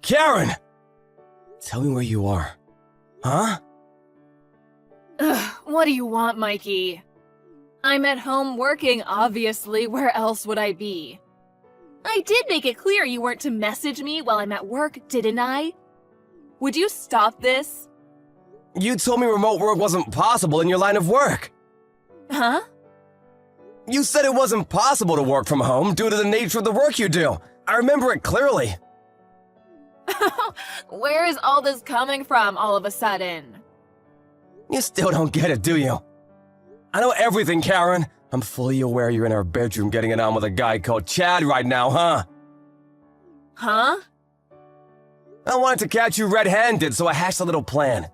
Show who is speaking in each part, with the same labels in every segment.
Speaker 1: Karen! Tell me where you are. Huh?
Speaker 2: Ugh, what do you want, Mikey? I'm at home working, obviously. Where else would I be? I did make it clear you weren't to message me while I'm at work, didn't I? Would you stop this?
Speaker 1: You told me remote work wasn't possible in your line of work.
Speaker 2: Huh?
Speaker 1: You said it wasn't possible to work from home due to the nature of the work you do. I remember it clearly.
Speaker 2: Where is all this coming from all of a sudden?
Speaker 1: You still don't get it, do you? I know everything, Karen. I'm fully aware you're in our bedroom getting it on with a guy called Chad right now, huh?
Speaker 2: Huh?
Speaker 1: I wanted to catch you red-handed, so I hatched a little plan.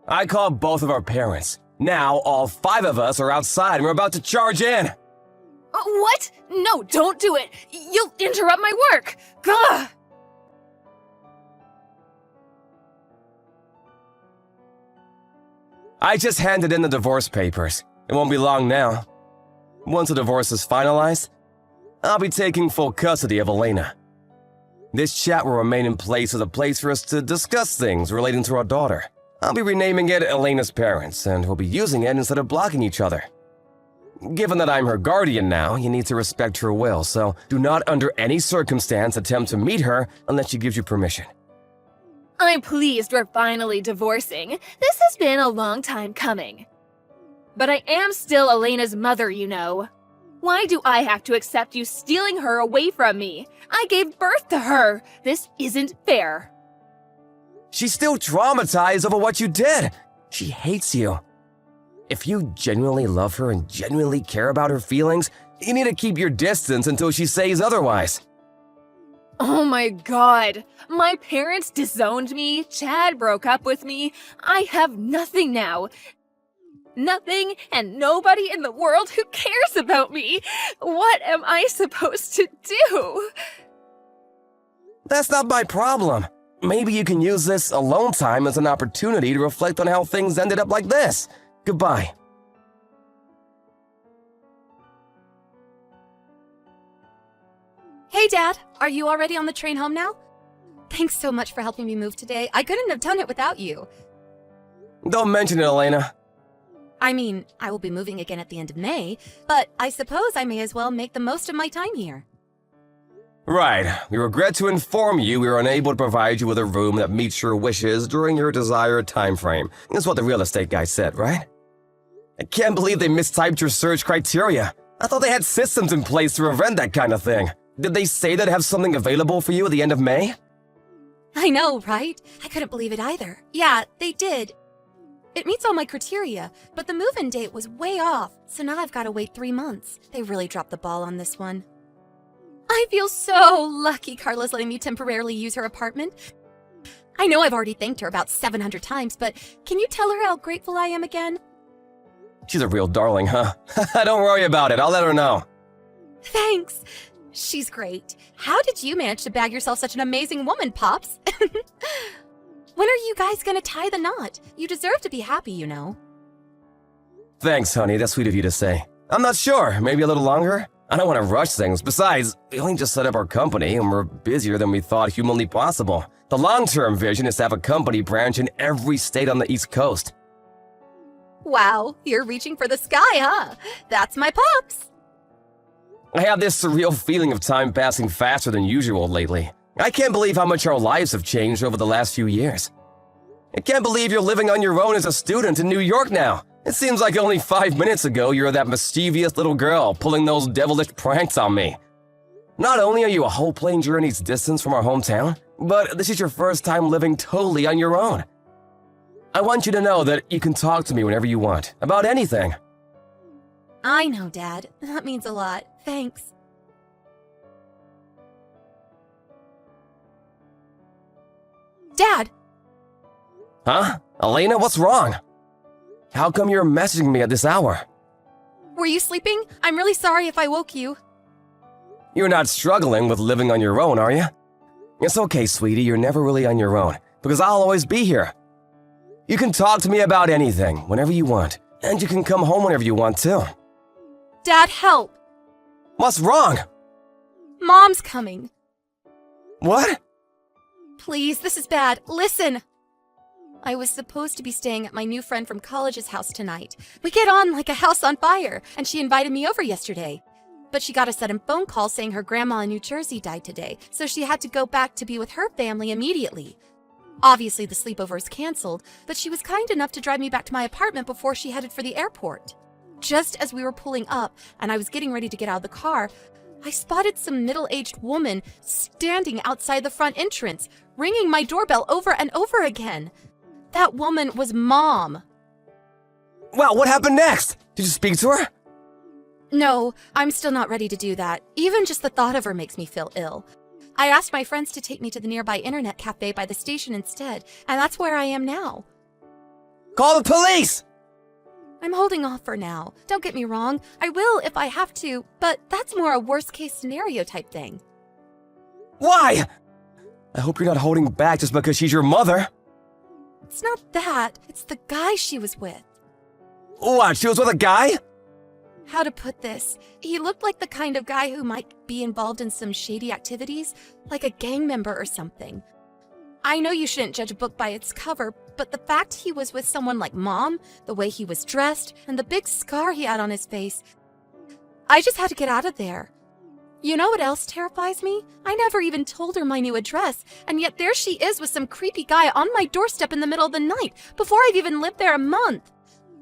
Speaker 1: I called both of our parents. Now, all 5 of us are outside and we're about to charge in.
Speaker 2: What? No, don't do it! You'll interrupt my work! Gah!
Speaker 1: I just handed in the divorce papers. It won't be long now. Once the divorce is finalized, I'll be taking full custody of Elena. This chat will remain in place as a place for us to discuss things relating to our daughter. I'll be renaming it Elena's Parents, and we'll be using it instead of blocking each other. Given that I'm her guardian now, you need to respect her will, so do not under any circumstance attempt to meet her unless she gives you permission.
Speaker 2: I'm pleased we're finally divorcing. This has been a long time coming. But I am still Elena's mother, you know. Why do I have to accept you stealing her away from me? I gave birth to her. This isn't fair.
Speaker 1: She's still traumatized over what you did. She hates you. If you genuinely love her and genuinely care about her feelings, you need to keep your distance until she says otherwise.
Speaker 2: Oh my god. My parents disowned me. Chad broke up with me. I have nothing now. Nothing and nobody in the world who cares about me. What am I supposed to do?
Speaker 1: That's not my problem. Maybe you can use this alone time as an opportunity to reflect on how things ended up like this. Goodbye.
Speaker 3: Hey, Dad. Are you already on the train home now? Thanks so much for helping me move today. I couldn't have done it without you.
Speaker 1: Don't mention it, Elena.
Speaker 3: I mean, I will be moving again at the end of May, but I suppose I may as well make the most of my time here.
Speaker 1: Right. We regret to inform you we were unable to provide you with a room that meets your wishes during your desired time frame. That's what the real estate guy said, right? I can't believe they mistyped your search criteria. I thought they had systems in place to prevent that kind of thing. Did they say they'd have something available for you at the end of May?
Speaker 3: I know, right? I couldn't believe it either. Yeah, they did. It meets all my criteria, but the move-in date was way off, so now I've got to wait 3 months. They really dropped the ball on this one. I feel so lucky Carla's letting me temporarily use her apartment. I know I've already thanked her about 700 times, but can you tell her how grateful I am again?
Speaker 1: She's a real darling, huh? Don't worry about it. I'll let her know.
Speaker 3: Thanks. She's great. How did you manage to bag yourself such an amazing woman, Pops? When are you guys gonna tie the knot? You deserve to be happy, you know.
Speaker 1: Thanks, honey. That's sweet of you to say. I'm not sure. Maybe a little longer? I don't want to rush things. Besides, we only just set up our company and we're busier than we thought humanly possible. The long-term vision is to have a company branch in every state on the East Coast.
Speaker 3: Wow, you're reaching for the sky, huh? That's my Pops.
Speaker 1: I have this surreal feeling of time passing faster than usual lately. I can't believe how much our lives have changed over the last few years. I can't believe you're living on your own as a student in New York now. It seems like only 5 minutes ago you were that mischievous little girl pulling those devilish pranks on me. Not only are you a whole plane journey's distance from our hometown, but this is your first time living totally on your own. I want you to know that you can talk to me whenever you want, about anything.
Speaker 3: I know, Dad. That means a lot. Thanks. Dad!
Speaker 1: Huh? Elena, what's wrong? How come you're messaging me at this hour?
Speaker 3: Were you sleeping? I'm really sorry if I woke you.
Speaker 1: You're not struggling with living on your own, are you? It's okay, sweetie, you're never really on your own, because I'll always be here. You can talk to me about anything, whenever you want, and you can come home whenever you want, too.
Speaker 3: Dad, help!
Speaker 1: What's wrong?
Speaker 3: Mom's coming.
Speaker 1: What?
Speaker 3: Please, this is bad. Listen! I was supposed to be staying at my new friend from college's house tonight. We get on like a house on fire, and she invited me over yesterday. But she got a sudden phone call saying her grandma in New Jersey died today, so she had to go back to be with her family immediately. Obviously, the sleepover is canceled, but she was kind enough to drive me back to my apartment before she headed for the airport. Just as we were pulling up and I was getting ready to get out of the car, I spotted some middle-aged woman standing outside the front entrance, ringing my doorbell over and over again. That woman was Mom.
Speaker 1: Well, what happened next? Did you speak to her?
Speaker 3: No, I'm still not ready to do that. Even just the thought of her makes me feel ill. I asked my friends to take me to the nearby internet cafe by the station instead, and that's where I am now.
Speaker 1: Call the police!
Speaker 3: I'm holding off for now. Don't get me wrong, I will if I have to, but that's more a worst-case scenario type thing.
Speaker 1: Why? I hope you're not holding back just because she's your mother.
Speaker 3: It's not that, it's the guy she was with.
Speaker 1: What, she was with a guy?
Speaker 3: How to put this? He looked like the kind of guy who might be involved in some shady activities, like a gang member or something. I know you shouldn't judge a book by its cover, but the fact he was with someone like Mom, the way he was dressed, and the big scar he had on his face, I just had to get out of there. You know what else terrifies me? I never even told her my new address, and yet there she is with some creepy guy on my doorstep in the middle of the night, before I've even lived there a month.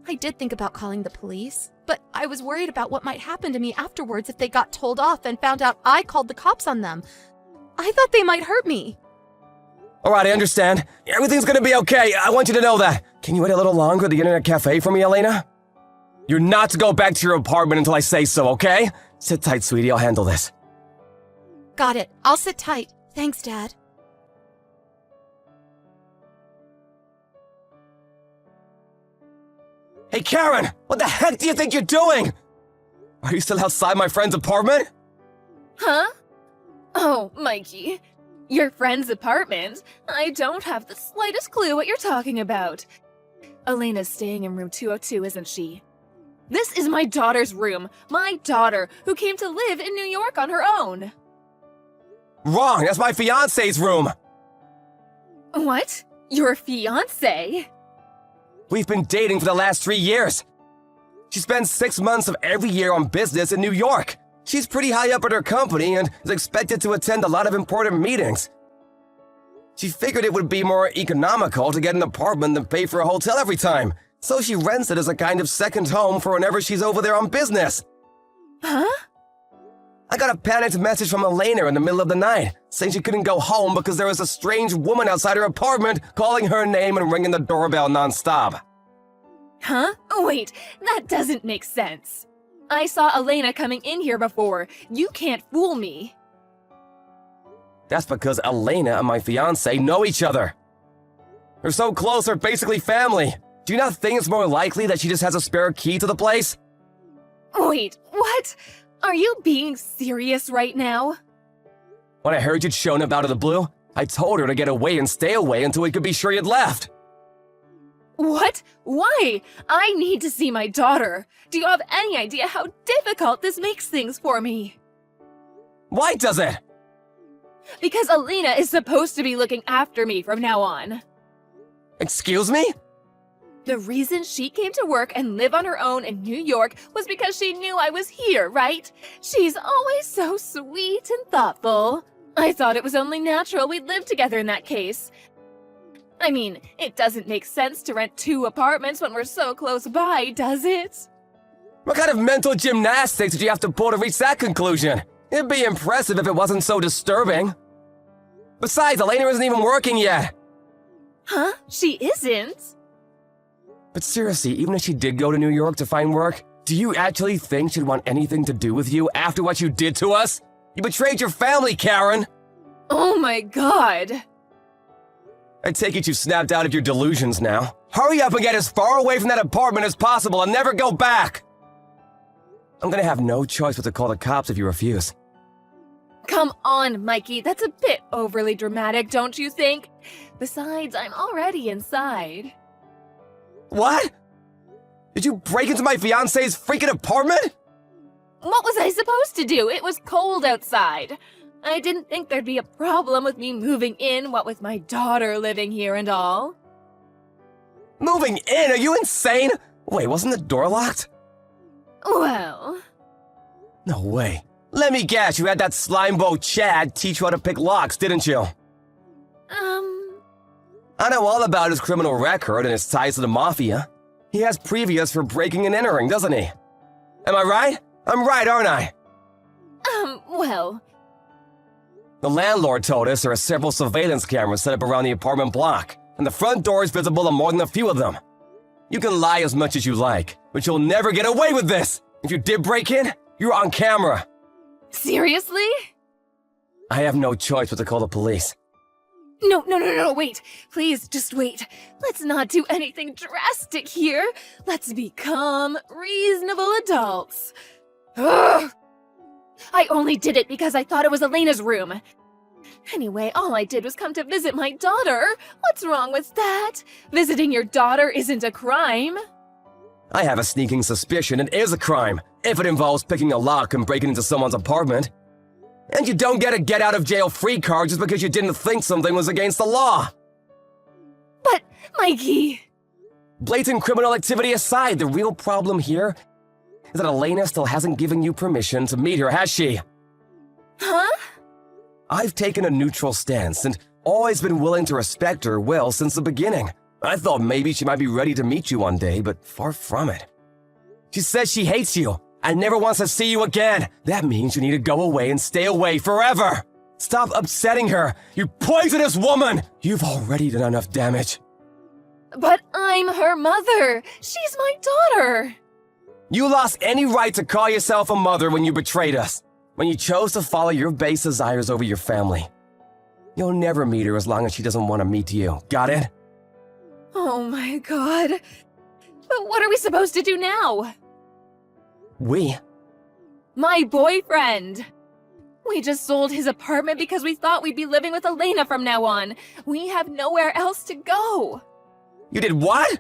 Speaker 3: I did think about calling the police, but I was worried about what might happen to me afterwards if they got told off and found out I called the cops on them. I thought they might hurt me.
Speaker 1: Alright, I understand. Everything's gonna be okay. I want you to know that. Can you wait a little longer at the internet cafe for me, Elena? You're not to go back to your apartment until I say so, okay? Sit tight, sweetie. I'll handle this.
Speaker 3: Got it. I'll sit tight. Thanks, Dad.
Speaker 1: Hey, Karen! What the heck do you think you're doing? Are you still outside my friend's apartment?
Speaker 2: Huh? Oh, Mikey. Your friend's apartment? I don't have the slightest clue what you're talking about. Elena's staying in room 202, isn't she? This is my daughter's room. My daughter, who came to live in New York on her own.
Speaker 1: Wrong! That's my fiance's room!
Speaker 2: What? Your fiancé?
Speaker 1: We've been dating for the last 3 years. She spends 6 months of every year on business in New York. She's pretty high up at her company and is expected to attend a lot of important meetings. She figured it would be more economical to get an apartment than pay for a hotel every time, so she rents it as a kind of second home for whenever she's over there on business.
Speaker 2: Huh?
Speaker 1: I got a panicked message from Elena in the middle of the night, saying she couldn't go home because there was a strange woman outside her apartment calling her name and ringing the doorbell nonstop.
Speaker 2: Huh? Wait, that doesn't make sense. I saw Elena coming in here before. You can't fool me.
Speaker 1: That's because Elena and my fiancé know each other. They're so close, they're basically family. Do you not think it's more likely that she just has a spare key to the place?
Speaker 2: Wait, what? Are you being serious right now?
Speaker 1: When I heard you'd shown up out of the blue, I told her to get away and stay away until we could be sure you'd left.
Speaker 2: What? Why? I need to see my daughter. Do you have any idea how difficult this makes things for me?
Speaker 1: Why does it?
Speaker 2: Because Elena is supposed to be looking after me from now on.
Speaker 1: Excuse me?
Speaker 2: The reason she came to work and live on her own in New York was because she knew I was here, right? She's always so sweet and thoughtful. I thought it was only natural we'd live together in that case. I mean, it doesn't make sense to rent 2 apartments when we're so close by, does it?
Speaker 1: What kind of mental gymnastics did you have to pull to reach that conclusion? It'd be impressive if it wasn't so disturbing. Besides, Elena isn't even working yet.
Speaker 2: Huh? She isn't?
Speaker 1: But seriously, even if she did go to New York to find work, do you actually think she'd want anything to do with you after what you did to us? You betrayed your family, Karen!
Speaker 2: Oh my god!
Speaker 1: I take it you've snapped out of your delusions now. Hurry up and get as far away from that apartment as possible and never go back! I'm gonna have no choice but to call the cops if you refuse.
Speaker 2: Come on, Mikey, that's a bit overly dramatic, don't you think? Besides, I'm already inside.
Speaker 1: What? Did you break into my fiancé's freaking apartment?
Speaker 2: What was I supposed to do? It was cold outside. I didn't think there'd be a problem with me moving in, what with my daughter living here and all.
Speaker 1: Moving in? Are you insane? Wait, wasn't the door locked?
Speaker 2: Well,
Speaker 1: No way. Let me guess, you had that slimebo Chad teach you how to pick locks, didn't you? I know all about his criminal record and his ties to the mafia. He has previous for breaking and entering, doesn't he? Am I right? I'm right, aren't I?
Speaker 2: well,
Speaker 1: The landlord told us there are several surveillance cameras set up around the apartment block, and the front door is visible on more than a few of them. You can lie as much as you like, but you'll never get away with this! If you did break in, you're on camera.
Speaker 2: seriously?
Speaker 1: I have no choice but to call the police.
Speaker 2: No, wait. Please, just wait. Let's not do anything drastic here. Let's become reasonable adults. Ugh! I only did it because I thought it was Elena's room. Anyway, all I did was come to visit my daughter. What's wrong with that? Visiting your daughter isn't a crime.
Speaker 1: I have a sneaking suspicion it is a crime, if it involves picking a lock and breaking into someone's apartment. And you don't get a get-out-of-jail-free card just because you didn't think something was against the law.
Speaker 2: But, Mikey...
Speaker 1: Blatant criminal activity aside, the real problem here is that Elena still hasn't given you permission to meet her, has she?
Speaker 2: Huh?
Speaker 1: I've taken a neutral stance and always been willing to respect her will since the beginning. I thought maybe she might be ready to meet you one day, but far from it. She says she hates you and never wants to see you again. That means you need to go away and stay away forever. Stop upsetting her, you poisonous woman! You've already done enough damage.
Speaker 2: But I'm her mother. She's my daughter.
Speaker 1: You lost any right to call yourself a mother when you betrayed us, when you chose to follow your base desires over your family. You'll never meet her as long as she doesn't want to meet you. Got it?
Speaker 2: Oh my god. But what are we supposed to do now?
Speaker 1: We?
Speaker 2: My boyfriend! We just sold his apartment because we thought we'd be living with Elena from now on. We have nowhere else to go.
Speaker 1: You did what?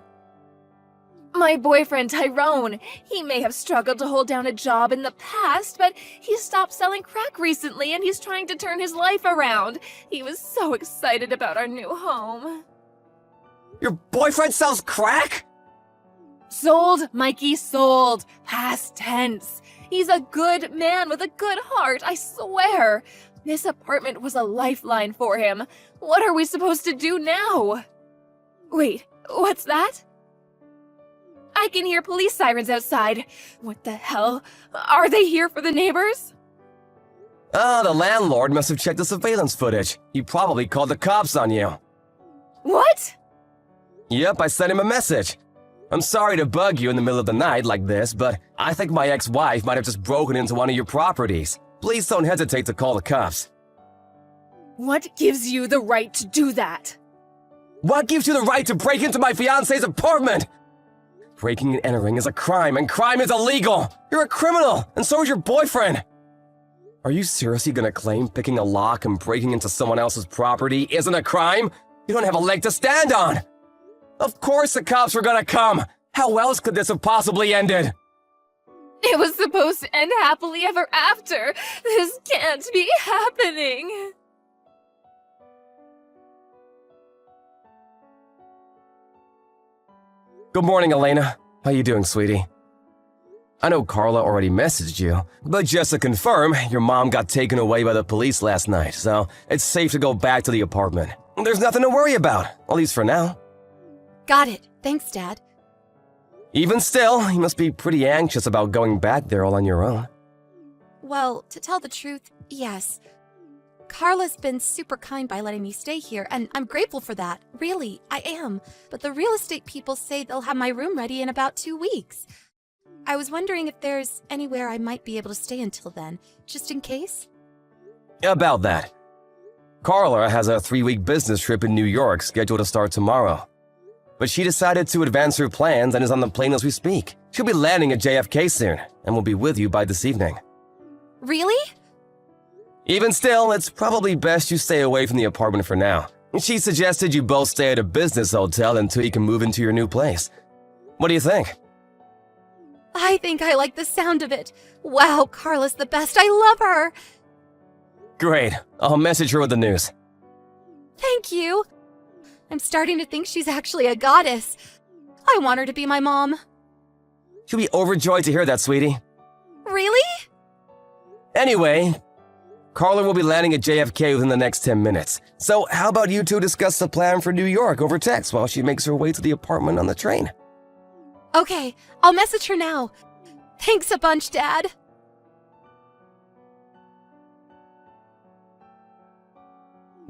Speaker 2: My boyfriend, Tyrone. He may have struggled to hold down a job in the past, but he stopped selling crack recently and he's trying to turn his life around. He was so excited about our new home.
Speaker 1: Your boyfriend sells crack?
Speaker 2: Sold, Mikey, sold. Past tense. He's a good man with a good heart, I swear. This apartment was a lifeline for him. What are we supposed to do now? Wait, what's that? I can hear police sirens outside. What the hell? Are they here for the neighbors?
Speaker 1: Oh, the landlord must have checked the surveillance footage. He probably called the cops on you.
Speaker 2: What?
Speaker 1: Yep, I sent him a message. I'm sorry to bug you in the middle of the night like this, but I think my ex-wife might have just broken into one of your properties. Please don't hesitate to call the cops.
Speaker 2: What gives you the right to do that?
Speaker 1: What gives you the right to break into my fiancé's apartment? Breaking and entering is a crime, and crime is illegal! You're a criminal, and so is your boyfriend! Are you seriously gonna claim picking a lock and breaking into someone else's property isn't a crime? You don't have a leg to stand on! Of course the cops were gonna come! How else could this have possibly ended?
Speaker 2: It was supposed to end happily ever after. This can't be happening.
Speaker 1: Good morning, Elena. How you doing, sweetie? I know Carla already messaged you, but just to confirm, your mom got taken away by the police last night, so it's safe to go back to the apartment. There's nothing to worry about, at least for now.
Speaker 3: Got it. Thanks, Dad.
Speaker 1: Even still, you must be pretty anxious about going back there all on your own.
Speaker 3: Well, to tell the truth, yes. Carla's been super kind by letting me stay here, and I'm grateful for that. Really, I am. But the real estate people say they'll have my room ready in about 2 weeks. I was wondering if there's anywhere I might be able to stay until then, just in case?
Speaker 1: About that. Carla has a 3-week business trip in New York scheduled to start tomorrow. But she decided to advance her plans and is on the plane as we speak. She'll be landing at JFK soon, and will be with you by this evening.
Speaker 3: Really?
Speaker 1: Even still, it's probably best you stay away from the apartment for now. She suggested you both stay at a business hotel until you can move into your new place. What do you think?
Speaker 3: I think I like the sound of it. Wow, Carla's the best. I love her.
Speaker 1: Great. I'll message her with the news.
Speaker 3: Thank you. I'm starting to think she's actually a goddess. I want her to be my mom.
Speaker 1: She'll be overjoyed to hear that, sweetie.
Speaker 3: Really?
Speaker 1: Anyway, Carla will be landing at JFK within the next 10 minutes. So how about you two discuss the plan for New York over text while she makes her way to the apartment on the train?
Speaker 3: Okay, I'll message her now. Thanks a bunch, Dad.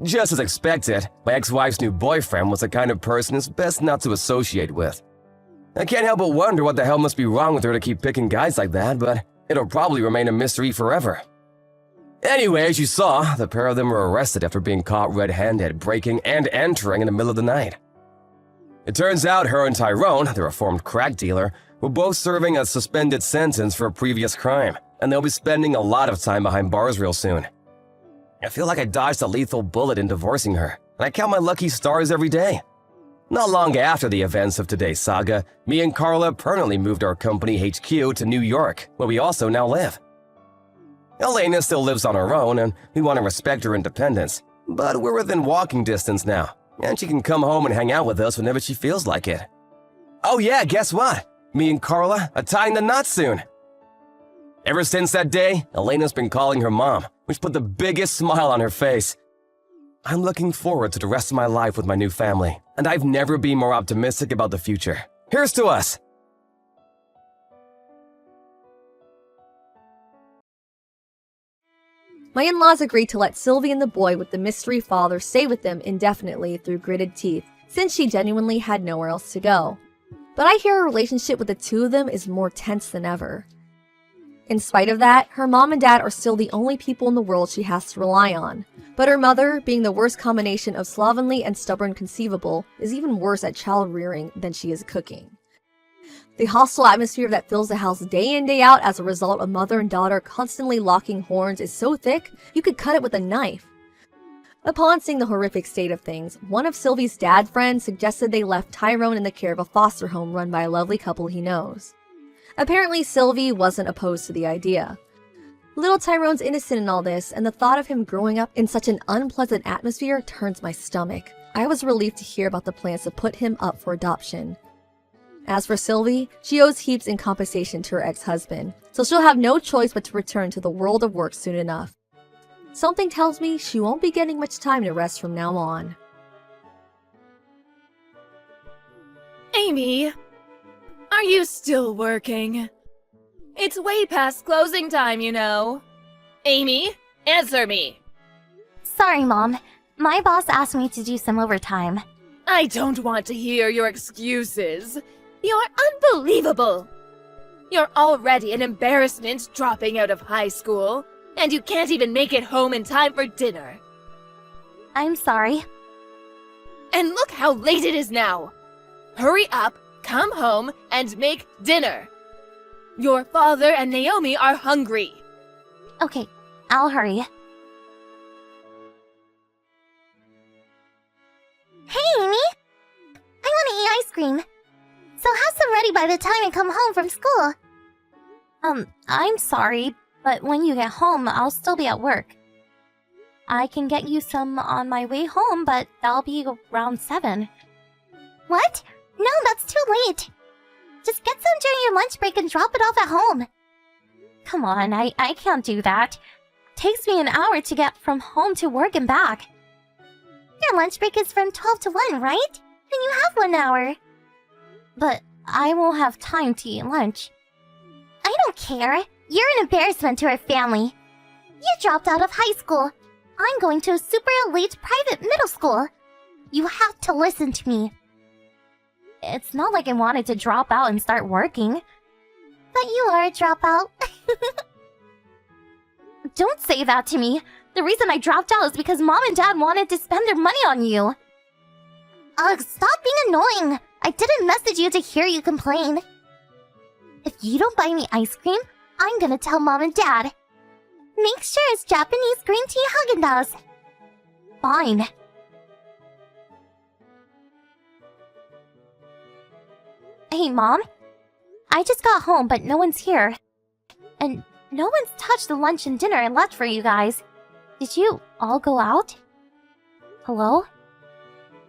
Speaker 1: Just as expected, my ex-wife's new boyfriend was the kind of person it's best not to associate with. I can't help but wonder what the hell must be wrong with her to keep picking guys like that, but it'll probably remain a mystery forever. Anyway, as you saw, the pair of them were arrested after being caught red-handed breaking and entering in the middle of the night. It turns out her and Tyrone, the reformed crack dealer, were both serving a suspended sentence for a previous crime, and they'll be spending a lot of time behind bars real soon. I feel like I dodged a lethal bullet in divorcing her, and I count my lucky stars every day. Not long after the events of today's saga, me and Carla permanently moved our company HQ to New York, where we also now live. Elena still lives on her own, and we want to respect her independence, but we're within walking distance now, and she can come home and hang out with us whenever she feels like it. Oh yeah, guess what? Me and Carla are tying the knot soon. Ever since that day, Elena's been calling her mom, which put the biggest smile on her face. I'm looking forward to the rest of my life with my new family, and I've never been more optimistic about the future. Here's to us!
Speaker 4: My in-laws agreed to let Sylvie and the boy with the mystery father stay with them indefinitely through gritted teeth, since she genuinely had nowhere else to go. But I hear her relationship with the two of them is more tense than ever. In spite of that, her mom and dad are still the only people in the world she has to rely on. But her mother, being the worst combination of slovenly and stubborn conceivable, is even worse at child rearing than she is cooking. The hostile atmosphere that fills the house day in day out as a result of mother and daughter constantly locking horns is so thick, you could cut it with a knife. Upon seeing the horrific state of things, one of Sylvie's dad friends suggested they left Tyrone in the care of a foster home run by a lovely couple he knows. Apparently, Sylvie wasn't opposed to the idea. Little Tyrone's innocent in all this, and the thought of him growing up in such an unpleasant atmosphere turns my stomach. I was relieved to hear about the plans to put him up for adoption. As for Sylvie, she owes heaps in compensation to her ex-husband, so she'll have no choice but to return to the world of work soon enough. Something tells me she won't be getting much time to rest from now on.
Speaker 2: Amy, are you still working? It's way past closing time, you know. Amy, answer me.
Speaker 5: Sorry, Mom. My boss asked me to do some overtime.
Speaker 2: I don't want to hear your excuses. You're unbelievable. You're already an embarrassment dropping out of high school, and you can't even make it home in time for dinner.
Speaker 5: I'm sorry.
Speaker 2: And look how late it is now. Hurry up, come home, and make dinner. Your father and Naomi are hungry.
Speaker 5: Okay, I'll hurry. Hey, Amy! I want to eat ice cream. So have some ready by the time I come home from school. I'm sorry, but when you get home, I'll still be at work. I can get you some on my way home, but that'll be around 7. What? No, that's too late. Just get some during your lunch break and drop it off at home. Come on, I can't do that. Takes me an hour to get from home to work and back. Your lunch break is from 12 to 1, right? Then you have 1 hour. But I won't have time to eat lunch. I don't care. You're an embarrassment to our family. You dropped out of high school. I'm going to a super elite private middle school. You have to listen to me. It's not like I wanted to drop out and start working. But you are a dropout. Don't say that to me. The reason I dropped out is because Mom and Dad wanted to spend their money on you. Ugh, stop being annoying. I didn't message you to hear you complain. If you don't buy me ice cream, I'm gonna tell Mom and Dad. Make sure it's Japanese green tea Haagen-Dazs. Fine. Hey, Mom. I just got home, but no one's here. And no one's touched the lunch and dinner I left for you guys. Did you all go out? Hello?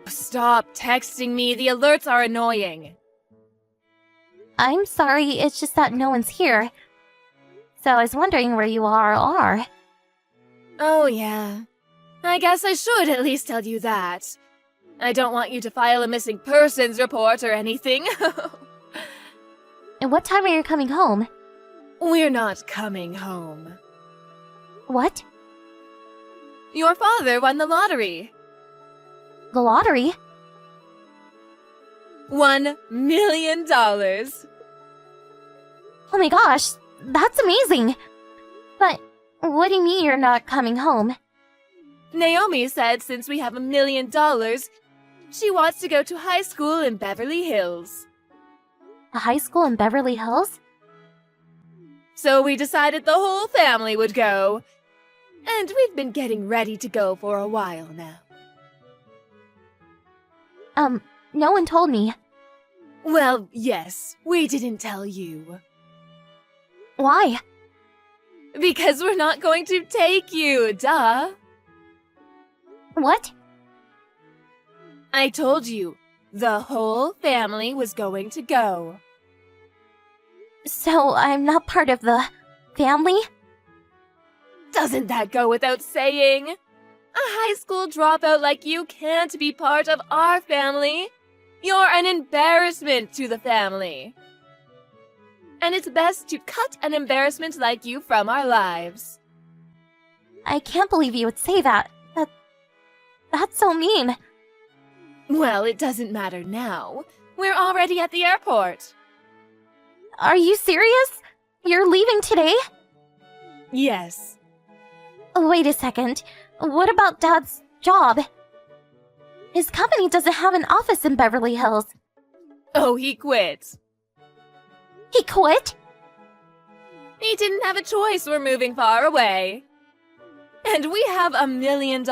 Speaker 2: Stop texting me. The alerts are annoying.
Speaker 5: I'm sorry, it's just that no one's here. So I was wondering where you are.
Speaker 2: Oh, yeah. I guess I should at least tell you that. I don't want you to file a missing persons report or anything.
Speaker 5: And what time are you coming home?
Speaker 2: We're not coming home.
Speaker 5: What?
Speaker 2: Your father won the lottery.
Speaker 5: The lottery?
Speaker 2: $1 million.
Speaker 5: Oh my gosh, that's amazing! But what do you mean you're not coming home?
Speaker 2: Naomi said since we have $1 million, she wants to go to high school in Beverly Hills.
Speaker 5: A high school in Beverly Hills?
Speaker 2: So we decided the whole family would go. And we've been getting ready to go for a while now.
Speaker 5: No one told me.
Speaker 2: Well, yes, we didn't tell you.
Speaker 5: Why?
Speaker 2: Because we're not going to take you, duh.
Speaker 5: What?
Speaker 2: I told you, the whole family was going to go.
Speaker 5: So I'm not part of the family?
Speaker 2: Doesn't that go without saying? A high school dropout like you can't be part of our family. You're an embarrassment to the family. And it's best to cut an embarrassment like you from our lives.
Speaker 5: I can't believe you would say that. That's so mean.
Speaker 2: Well, it doesn't matter now. We're already at the airport.
Speaker 5: Are you serious? You're leaving today?
Speaker 2: Yes.
Speaker 5: Wait a second. What about Dad's job? His company doesn't have an office in Beverly Hills.
Speaker 2: Oh, he quit.
Speaker 5: He quit?
Speaker 2: He didn't have a choice. We're moving far away. And we have $1 million.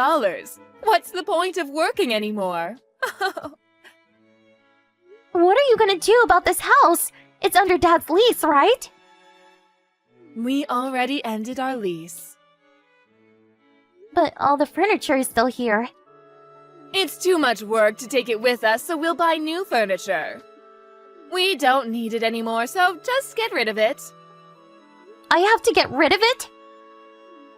Speaker 2: What's the point of working anymore?
Speaker 5: What are you gonna do about this house? It's under Dad's lease, right?
Speaker 2: We already ended our lease.
Speaker 5: But all the furniture is still here.
Speaker 2: It's too much work to take it with us, so we'll buy new furniture. We don't need it anymore, so just get rid of it.
Speaker 5: I have to get rid of it?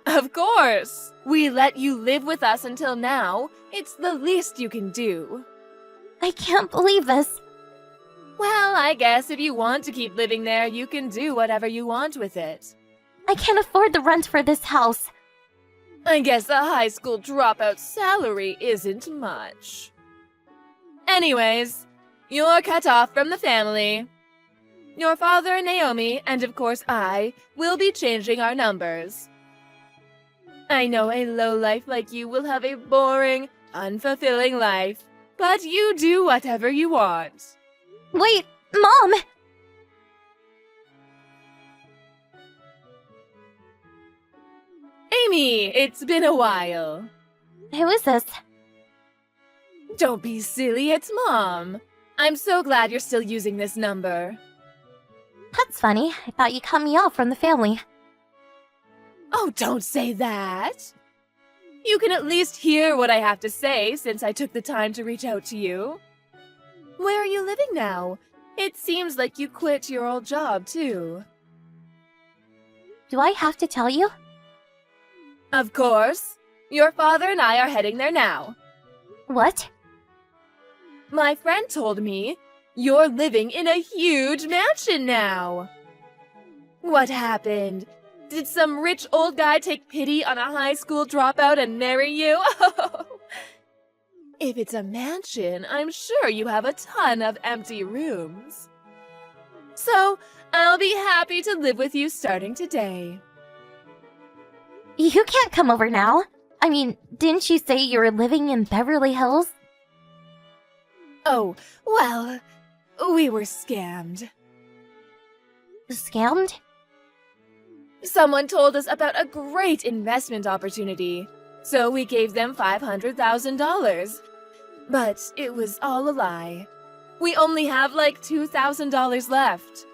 Speaker 2: Of course! We let you live with us until now. It's the least you can do.
Speaker 5: I can't believe this.
Speaker 2: Well, I guess if you want to keep living there, you can do whatever you want with it.
Speaker 5: I can't afford the rent for this house.
Speaker 2: I guess a high school dropout salary isn't much. Anyways, you're cut off from the family. Your father and Naomi, and of course I, will be changing our numbers. I know a lowlife like you will have a boring, unfulfilling life, but you do whatever you want.
Speaker 5: Wait, Mom!
Speaker 2: Amy, it's been a while.
Speaker 5: Who is this?
Speaker 2: Don't be silly, it's Mom. I'm so glad you're still using this number.
Speaker 5: That's funny. I thought you cut me off from the family.
Speaker 2: Oh, don't say that. You can at least hear what I have to say since I took the time to reach out to you. Where are you living now? It seems like you quit your old job, too.
Speaker 5: Do I have to tell you?
Speaker 2: Of course. Your father and I are heading there now.
Speaker 5: What?
Speaker 2: My friend told me you're living in a huge mansion now. What happened? Did some rich old guy take pity on a high school dropout and marry you? If it's a mansion, I'm sure you have a ton of empty rooms. So, I'll be happy to live with you starting today.
Speaker 5: You can't come over now. I mean, didn't you say you were living in Beverly Hills?
Speaker 2: Oh, well, we were scammed.
Speaker 5: Scammed?
Speaker 2: Someone told us about a great investment opportunity, so we gave them $500,000. But it was all a lie. We only have like $2,000 left.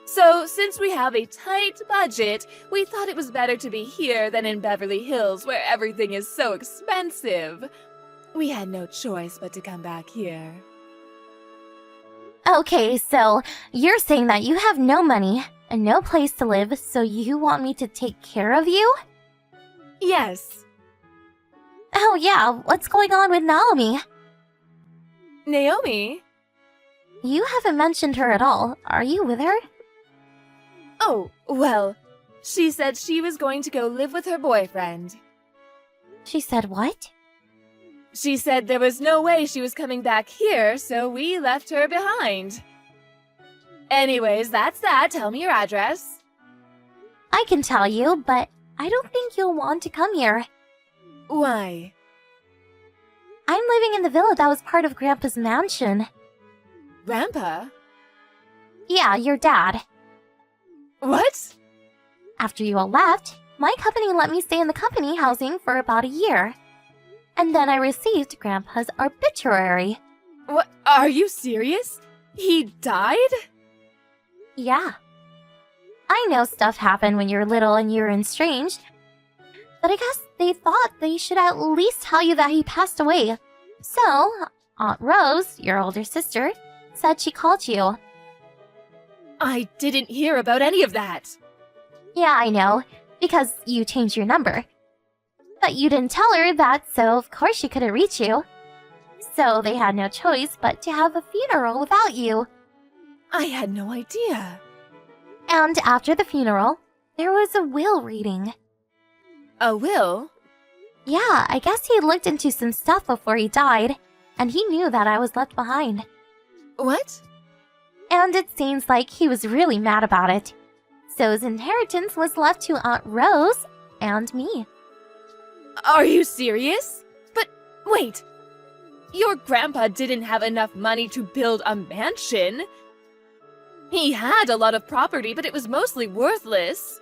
Speaker 2: So, since we have a tight budget, we thought it was better to be here than in Beverly Hills, where everything is so expensive. We had no choice but to come back here.
Speaker 5: Okay, so you're saying that you have no money and no place to live, so you want me to take care of you?
Speaker 2: Yes.
Speaker 5: Oh yeah, what's going on with Naomi?
Speaker 2: Naomi?
Speaker 5: You haven't mentioned her at all. Are you with her?
Speaker 2: Oh, well, she said she was going to go live with her boyfriend.
Speaker 5: She said what?
Speaker 2: She said there was no way she was coming back here, so we left her behind. Anyways, that's that. Tell me your address.
Speaker 5: I can tell you, but I don't think you'll want to come here.
Speaker 2: Why?
Speaker 5: I'm living in the villa that was part of Grandpa's mansion.
Speaker 2: Grandpa?
Speaker 5: Yeah, your dad.
Speaker 2: What?
Speaker 5: After you all left, my company let me stay in the company housing for about a year. And then I received Grandpa's obituary.
Speaker 2: What? Are you serious? He died?
Speaker 5: Yeah. I know stuff happened when you're little and you're estranged, but I guess they thought they should at least tell you that he passed away. So, Aunt Rose, your older sister, said she called you.
Speaker 2: I didn't hear about any of that.
Speaker 5: Yeah, I know, because you changed your number. But you didn't tell her that, so of course she couldn't reach you. So they had no choice but to have a funeral without you.
Speaker 2: I had no idea.
Speaker 5: And after the funeral, there was a will reading.
Speaker 2: A will?
Speaker 5: Yeah, I guess he looked into some stuff before he died, and he knew that I was left behind.
Speaker 2: What?
Speaker 5: And it seems like he was really mad about it. So his inheritance was left to Aunt Rose and me.
Speaker 2: Are you serious? But wait. Your grandpa didn't have enough money to build a mansion. He had a lot of property, but it was mostly worthless.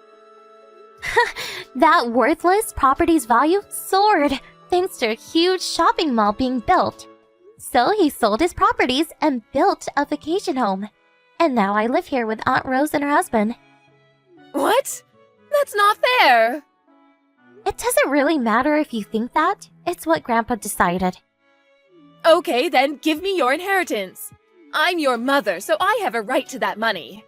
Speaker 5: That worthless property's value soared thanks to a huge shopping mall being built. So he sold his properties and built a vacation home. And now I live here with Aunt Rose and her husband.
Speaker 2: What? That's not fair.
Speaker 5: It doesn't really matter if you think that. It's what Grandpa decided.
Speaker 2: Okay, then give me your inheritance. I'm your mother, so I have a right to that money.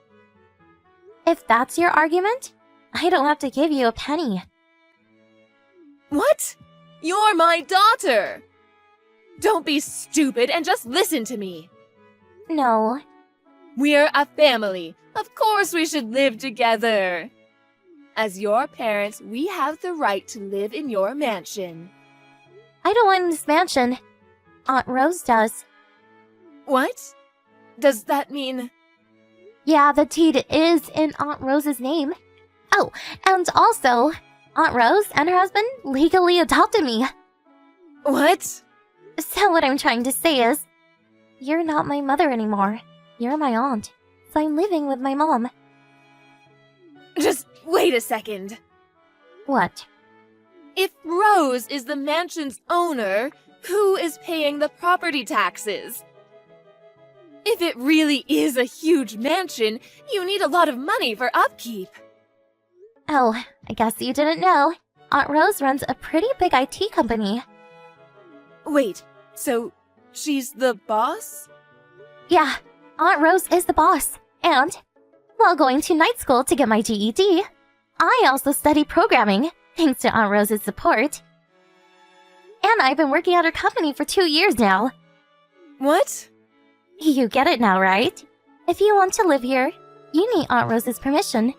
Speaker 5: If that's your argument, I don't have to give you a penny.
Speaker 2: What? You're my daughter! Don't be stupid and just listen to me.
Speaker 5: No.
Speaker 2: We're a family. Of course we should live together. As your parents, we have the right to live in your mansion.
Speaker 5: I don't want this mansion. Aunt Rose does.
Speaker 2: What? Does that mean...
Speaker 5: Yeah, the deed is in Aunt Rose's name. Oh, and also, Aunt Rose and her husband legally adopted me.
Speaker 2: What?
Speaker 5: So what I'm trying to say is, you're not my mother anymore. You're my aunt. So I'm living with my mom.
Speaker 2: Just wait a second.
Speaker 5: What?
Speaker 2: If Rose is the mansion's owner, who is paying the property taxes? If it really is a huge mansion, you need a lot of money for upkeep.
Speaker 5: Oh, I guess you didn't know. Aunt Rose runs a pretty big IT company.
Speaker 2: Wait, so she's the boss?
Speaker 5: Yeah, Aunt Rose is the boss. And, while going to night school to get my GED, I also study programming, thanks to Aunt Rose's support. And I've been working at her company for 2 years now.
Speaker 2: What?
Speaker 5: You get it now, right? If you want to live here, you need Aunt Rose's permission.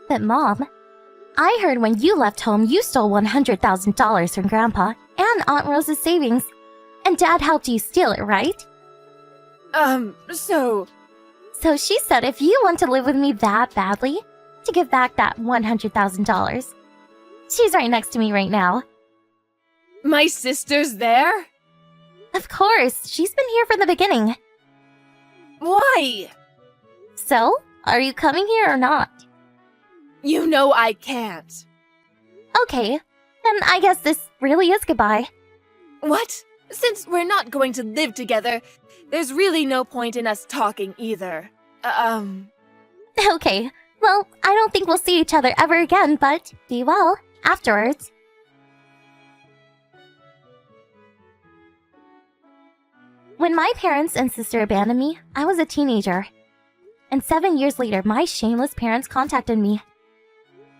Speaker 5: But Mom, I heard when you left home you stole $100,000 from Grandpa and Aunt Rose's savings. And Dad helped you steal it, right?
Speaker 2: So
Speaker 5: she said if you want to live with me that badly, to give back that $100,000. She's right next to me right now.
Speaker 2: my sister's there?
Speaker 5: Of course, she's been here from the beginning.
Speaker 2: Why?
Speaker 5: So, are you coming here or not?
Speaker 2: You know I can't.
Speaker 5: Okay, then I guess this really is goodbye.
Speaker 2: What? Since we're not going to live together, there's really no point in us talking either.
Speaker 5: Okay, well, I don't think we'll see each other ever again, but be well afterwards. When my parents and sister abandoned me, I was a teenager. And 7 years later, my shameless parents contacted me.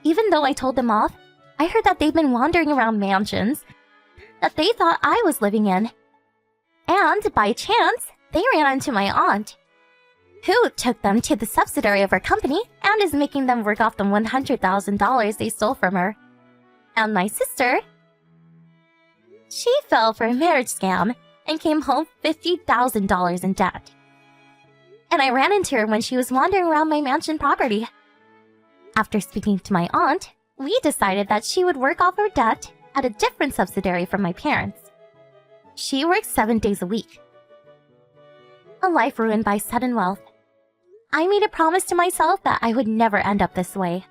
Speaker 5: Even though I told them off, I heard that they've been wandering around mansions that they thought I was living in. And by chance, they ran into my aunt, who took them to the subsidiary of her company and is making them work off the $100,000 they stole from her. And my sister, she fell for a marriage scam and came home $50,000 in debt. And I ran into her when she was wandering around my mansion property. After speaking to my aunt, we decided that she would work off her debt at a different subsidiary from my parents. She works 7 days a week. A life ruined by sudden wealth. I made a promise to myself that I would never end up this way.